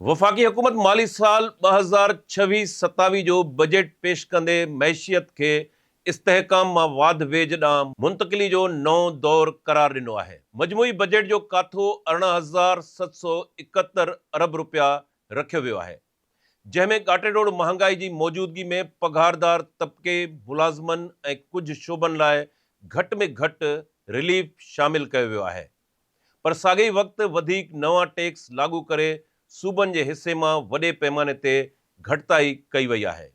वफ़ाक़ी हुकूमत माली साल 2026-27 जो बजट पेश कंदे मैशियत खे इस्तेहकाम मां वाध वेझ ॾांहुं मुंतक़िली जो नओं दौर क़रार ॾिनो आहे। मजमूई बजट जो काथो 18,771 अरब रुपया रखियो वियो आहे, जंहिं में ॻाटेडोड़ महांगाई जी मौजूदगी में पघारदार तबिके, मुलाज़मनि ऐं कुझु शोबनि लाइ घटि में घटि रिलीफ शामिल कयो वियो आहे। पर साॻिए वक़्तु वधीक नवां टैक्स लागू करे सूबनि जे हिसे मां वॾे पैमाने ते घटिताई कई वई आहे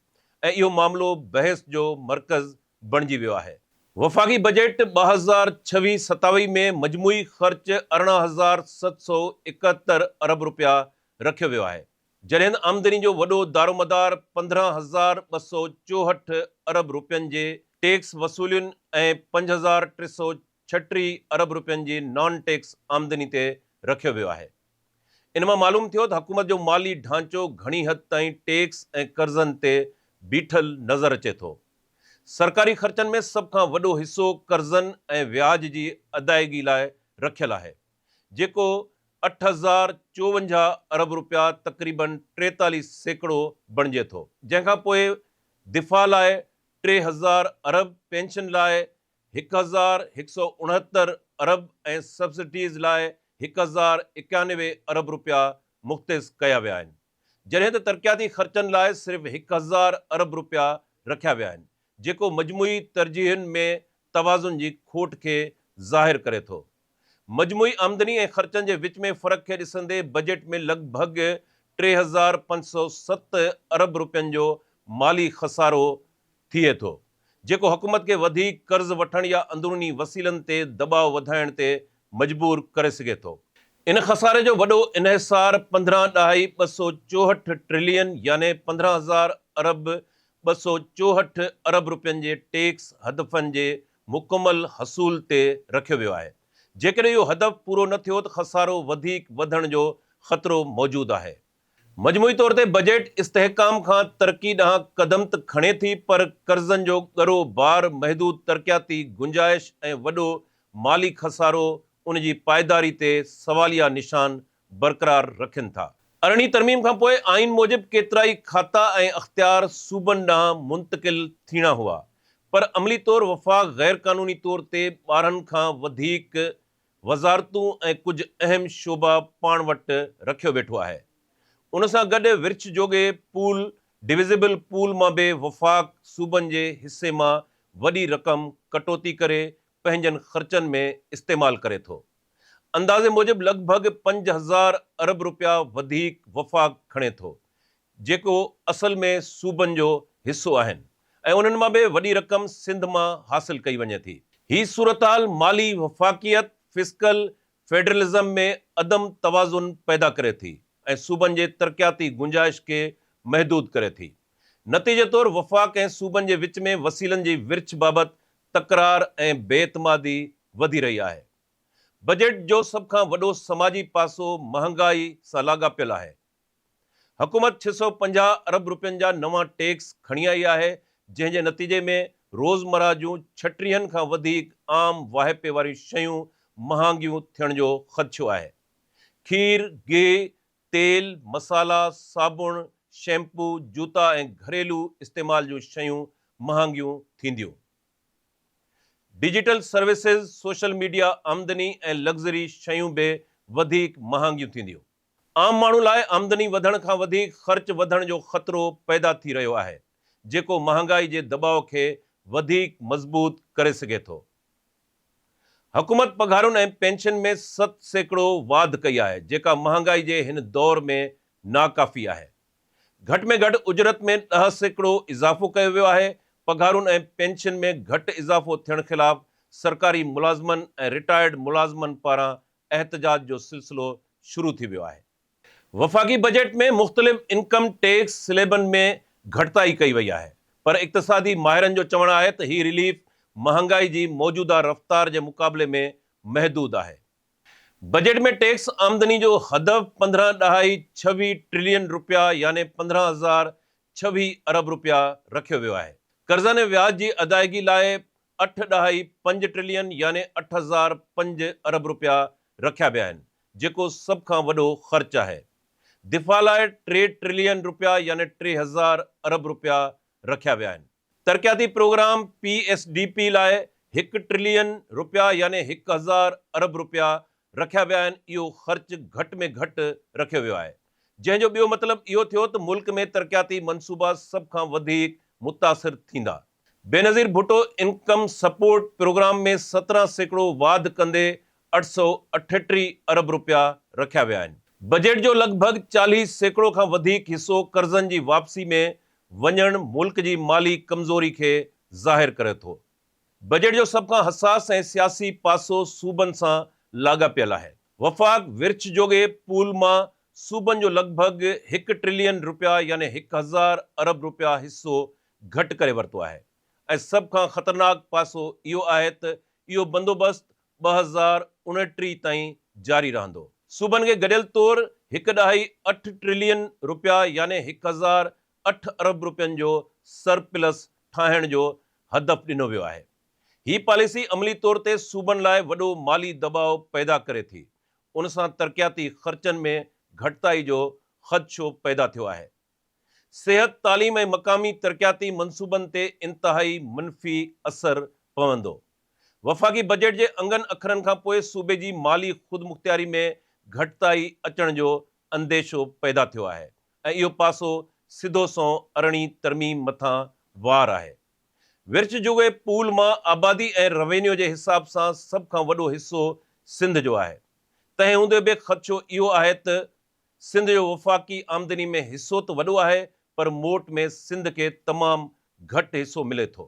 ऐं इहो मामिलो बहस जो मर्कज़ बणिजी वियो आहे। वफ़ाक़ी बजट 2026-27 में मजमूई ख़र्च 18,771 अरब रुपया रखियो वियो आहे, जॾहिं आमदनी जो वॾो दारोमदार 15,264 अरब रुपयनि जे टैक्स वसूलियुनि ऐं 5,336 अरब रुपयनि जी नॉन टैक्स आमदनी ते रखियो वियो आहे। इन मां मालूम थियो त हुकूमत जो माली ढांचो घणी हद ताईं टैक्स ऐं कर्ज़नि ते बीठल नज़र अचे थो। सरकारी ख़र्चनि में सभ खां वॾो हिसो कर्ज़नि ऐं व्याज जी अदायगी लाइ रखियलु आहे, जेको 8,054 अरब रुपया तक़रीबन 43% बणिजे थो, जंहिंखां पोइ दिफ़ा लाइ 3,000 अरब, पेंशन लाइ 1,169 अरब ऐं सब्सिडीज़ लाइ 1,091 अरब रुपया मुख़्तस कया विया आहिनि, जॾहिं त तरक़ियाती ख़र्चनि लाइ सिर्फ़ 1,000 अरब रुपया रखिया विया आहिनि, जेको मजमूई तरजीहुनि में तवाज़ुन जी खोट खे ज़ाहिर करे थो। मजमूई आमदनी ऐं ख़र्चनि जे विच में फ़र्क़ खे ॾिसंदे बजट में लॻभॻि 3,507 अरब रुपयनि जो माली ख़सारो थिए थो, जेको हुकूमत खे वधीक कर्ज़ वठण या अंदरूनी वसीलनि ते दबाव वधाइण ते मजबूर करे सघे थो। इन ख़सारे जो वॾो इन्हिसार 15,264 ट्रिलियन यानी 15,000 अरब 264 अरब रुपयनि जे टैक्स हदफ़नि जे मुकमल हसूल ते रखियो वियो आहे। जेकॾहिं इहो हदफ़ पूरो न थियो त ख़सारो वधीक वधण जो ख़तरो मौजूदु आहे। मजमूई तौर ते बजट इस्तेहकाम खां तरक़ी ॾांहुं क़दम त खणे थी, पर कर्ज़नि जो ॻरो बार, महदूद तरक़ियाती गुंजाइश ऐं वॾो माली ख़सारो उन जी पायदारी ते सवालिया निशान बरक़रार रखनि था। अरिड़हीं तरमीम खां पोइ आइन मूजिबि केतिराई खाता ऐं अख़्तियार सूबनि ॾांहुं मुंतक़िल थीणा हुआ, पर अमली तौर वफ़ाक़ गैर क़ानूनी तौर ते 12 खां वधीक वज़ारतूं ऐं कुझु अहम शोबा पाण वटि रखियो वेठो आहे। उन सां गॾु विर्छ जोगे पूल, डिविज़िबल पूल मां बि वफ़ाक़ सूबनि जे हिसे मां वॾी रक़म कटौती करे पंहिंजनि ख़र्चनि में इस्तेमालु करे थो। अंदाज़े मूजिबि लॻभॻि 5,000 अरब रुपया वधीक वफ़ाक़ खणे थो, जेको असल में सूबनि जो हिसो आहिनि, ऐं उन्हनि मां बि वॾी रक़म सिंध मां हासिल कई वञे थी। ही सूरतहाल माली वफ़ाक़ियत, फिस्कल फेडरलिज़म में अदम तवाज़ुन पैदा करे थी ऐं सूबनि जे तरक़ियाती गुंजाइश खे महदूद करे थी। नतीजे तौर वफ़ाक़ ऐं सूबनि जे विच में वसीलनि जी विर्छ बाबति तकरार ऐं बेइतमादी वधी रही आहे। बजट जो सभ खां वॾो समाजी पासो महांगाई सां लाॻापियल आहे। हुकूमत 650 अरब रुपयनि जा नवां टैक्स खणी आई आहे, जंहिं जे नतीजे में रोज़मर्रा जूं 36 खां वधीक आम वाहिपे वारियूं शयूं महांगियूं थियण जो ख़दशो आहे। खीर, गिह, तेल, मसाला, साबुण, शैम्पू, जूता ऐं घरेलू इस्तेमाल जूं शयूं महांगियूं थींदियूं। डिजिटल सर्विसेज, सोशल मीडिया आमदनी ऐं लग्ज़री शयूं बि वधीक महांगियूं थींदियूं। आम माण्हू लाइ आमदनी वधण खां वधीक ख़र्च वधण जो ख़तरो पैदा थी रहियो आहे, जेको महांगाई जे दबाव खे वधीक मज़बूत करे सघे थो। हुकूमत पघारुनि ऐं पेंशन में 7% वाध कई आहे, जेका महांगाई जे हिन दौर में नाकाफ़ी आहे। घटि में घटि उजरत में 10% इज़ाफ़ो कयो वियो आहे। पघारुनि ऐं पेंशन में घटि इज़ाफ़ो थियण ख़िलाफ़ सरकारी मुलाज़मनि ऐं रिटायर्ड मुलाज़मनि पारां एहतजाज जो सिलसिलो शुरू थी वियो आहे। वफ़ाक़ी बजट में मुख़्तलिफ़ इनकम टैक्स स्लैबनि में घटिताई कई वई आहे, पर इक़्तिसादी माहिरनि जो चवणु आहे त हीउ रिलीफ महांगाई जी मौजूदा रफ़्तार जे मुक़ाबले में महदूद आहे। बजट में टैक्स आमदनी जो हदफ़ 15.26 ट्रिलियन रुपया यानी 15,026 अरब रुपया रखियो वियो आहे। कर्ज़नि ऐं व्याज जी अदायगी लाइ 8.5 ट्रिलियन यानी 8,005 अरब रुपया रखिया विया आहिनि, जेको सभ खां वॾो ख़र्च आहे। दिफ़ा लाइ 3 ट्रिलियन रुपया यानी 3000 अरब रुपया रखिया विया आहिनि। तरक़ियाती प्रोग्राम PSDP लाइ 1 ट्रिलियन रुपया यानी 1000 अरब रुपया रखिया विया आहिनि। इहो ख़र्च घटि में घटि रखियो वियो आहे, जंहिंजो ॿियो मतिलबु इहो थियो त मुल्क में तरक़ियाती मनसूबा सभ खां वधीक मुतासिर थींदा। Benazir Bhutto income support programme में 17% वाध कंदे 838 अरब रुपया रखिया विया आहिनि। बजट जो लॻभॻि 40% खां वधीक हिसो कर्ज़नि जी वापसी में वञण मुल्क जी माली कमज़ोरी खे ज़ाहिर करे थो। बजट जो सभ खां हसास ऐं सियासी पासो सूबनि सां लाॻापियल आहे। वफ़ाक़ विर्छ जोगे पूल मां सूबनि जो लॻभॻि 1 ट्रिलियन रुपया यानी 1000 अरब रुपया हिसो घटि करे वरितो आहे ऐं सभ खां ख़तरनाक पासो इहो आहे त इहो बंदोबस्त 2029 ताईं जारी रहंदो। सूबनि खे गॾियल तौरु 1.8 ट्रिलियन रुपया यानी 1008 अरब रुपयनि जो सरप्लस ठाहिण जो हदफ़ ॾिनो वियो आहे। ही पॉलिसी अमली तौर ते सूबनि लाइ वॾो माली दबाव पैदा करे थी। उन सां तरक़ियाती ख़र्चनि में घटिताई जो ख़दशो पैदा थियो आहे। सिहत, तालीम ऐं मक़ामी तरक़ियाती मनसूबनि ते इंतहाई मनफ़ी असर पवंदो। वफ़ाक़ी बजट जे अंगनि अखरनि खां पोइ सूबे जी माली ख़ुदमुख़्तियारी में घटिताई अचण जो अंदेशो पैदा थियो आहे ऐं इहो पासो सिधो सौ अरिड़हीं तरमीम मथां वार आहे। विर्छ जोगे पूल मां आबादी ऐं रेवेन्यू जे हिसाब सां सभ खां वॾो हिसो सिंध जो आहे। तंहिं हूंदे बि ख़दशो इहो आहे त सिंध जो वफ़ाक़ी आमदनी में हिसो त वॾो आहे, पर मोट में सिंध खे तमामु घटि हिसो मिले थो।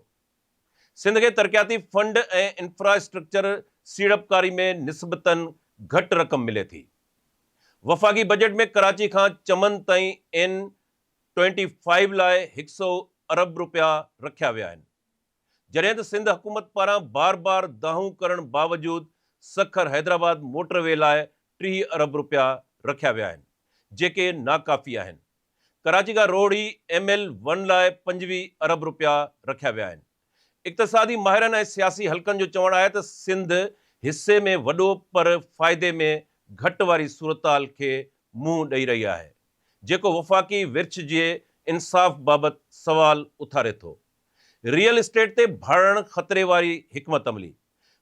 सिंध खे तरक़ियाती फंड ऐं इंफ्रास्ट्रक्चर सीड़पकारी में निस्बतन घटि रक़म मिले थी। वफ़ाक़ी बजट में कराची खां चमन ताईं N25 लाइ 100 अरब रुपया रखिया विया आहिनि, जॾहिं त सिंध हुकूमत पारां बार बार दाहूं करण बावजूद सखर हैदराबाद मोटरवे लाइ 30 अरब रुपया रखिया विया आहिनि, जेके नाकाफ़ी आहिनि। कराची खां रोहड़ी ML1 लाइ 25 अरब रुपया रखिया विया आहिनि। इक़्तिसादी माहिरनि ऐं सियासी हलकनि जो चवणु आहे त सिंध हिसे में वॾो पर फ़ाइदे में घटि वारी सूरताल खे मुंहुं ॾेई रही आहे, जेको वफ़ाक़ी विर्छ जे इंसाफ़ बाबति सवाल उथारे थो। रियल इस्टेट ते भाड़ण ख़तरे वारी हिकमत अमली।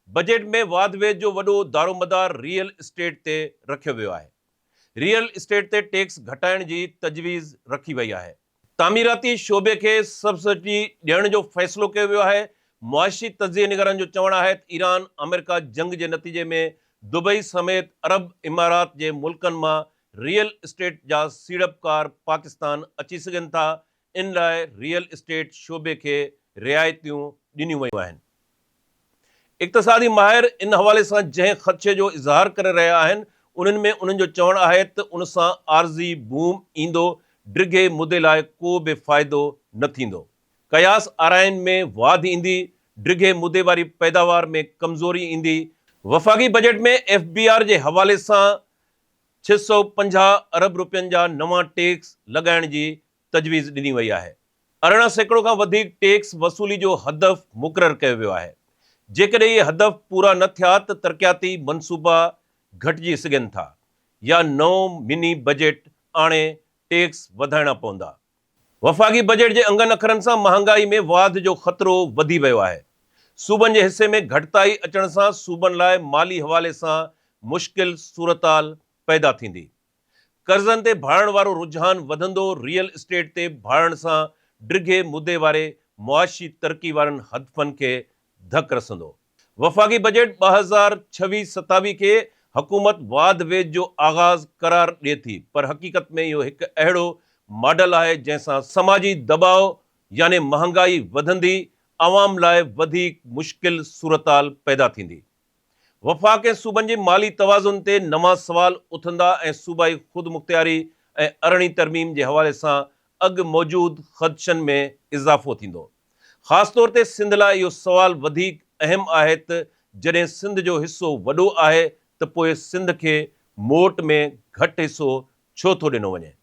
बजट में वाध वेध जो वॾो दारोमदार रियल इस्टेट ते रखियो वियो आहे। रियल इस्टेट ते टैक्स घटाइण जी तजवीज़ रखी वई आहे। तामीराती शोबे खे सब्सिडी ॾियण जो फ़ैसिलो कयो वियो आहे। मुआशी तज़िये निगरनि जो चवणु आहे त ईरान अमेरिका जंग जे नतीजे में दुबई समेत अरब इमारात जे मुल्कनि मां रियल इस्टेट जा सीड़पकार पाकिस्तान अची सघनि था। इन लाइ रियल इस्टेट शोबे खे रियायतियूं ॾिनियूं वयूं आहिनि। इक़्तिसादी माहिर इन हवाले सां जंहिं ख़दशे जो इज़हार करे रहिया आहिनि, उन्हनि में उन्हनि जो चवणु आहे त उन सां आर्ज़ी बूम ईंदो, डिघे मुदे लाइ को बि फ़ाइदो न थींदो। कयास आराइन में वाध ईंदी, डिघे मुदे वारी पैदावार में कमज़ोरी ईंदी। वफ़ाक़ी बजट में FBR जे हवाले सां 650 अरब रुपयनि जा नवां टैक्स लॻाइण जी तजवीज़ ॾिनी वई आहे। 18% खां वधीक टैक्स वसूली जो हदफ़ मुक़ररु कयो वियो आहे। जेकॾहिं इहे हदफ़ पूरा न थिया त तरक़ियाती मनसूबा घटिजी सघनि था या नओं मिनी बजट आणे टैक्स वधाइणा पवंदा। वफ़ाक़ी बजट जे अंगनि अखरनि सां महांगाई में वाध जो ख़तरो वधी वियो आहे। सूबनि जे हिसे में घटिताई अचण सां सूबनि लाइ माली हवाले सां मुश्किल सूरताल पैदा थींदी। कर्ज़नि ते भाड़ण वारो रुझान वधंदो। रियल इस्टेट ते भाड़ण सां डिघे मुदे वारे मुआशी तरक़ी वारनि हदफ़नि खे धकु रसंदो। वफ़ाक़ी बजट 2026-27 खे हुकूमत वाध वेध जो आगाज़ करार ॾिए थी, पर हक़ीक़त में इहो हिकु अहिड़ो मॉडल आहे जंहिंसां समाजी दबाव यानी महांगाई वधंदी, आवाम लाइ वधीक मुश्किल सूरताल पैदा थींदी। वफ़ाक़ ऐं सूबनि जे माली तवाज़ुन ते नवां सवाल उथंदा ऐं सूबाई ख़ुदमुख़्तियारी ऐं अरिड़हीं तरमीम जे हवाले सां अॻु मौजूद ख़दशनि में इज़ाफ़ो थींदो। ख़ासि तौर ते सिंध लाइ इहो सवाल वधीक अहम आहे त जॾहिं सिंध जो हिसो वॾो आहे त पोइ सिंध खे मोट में घटि हिसो छो थो ॾिनो वञे।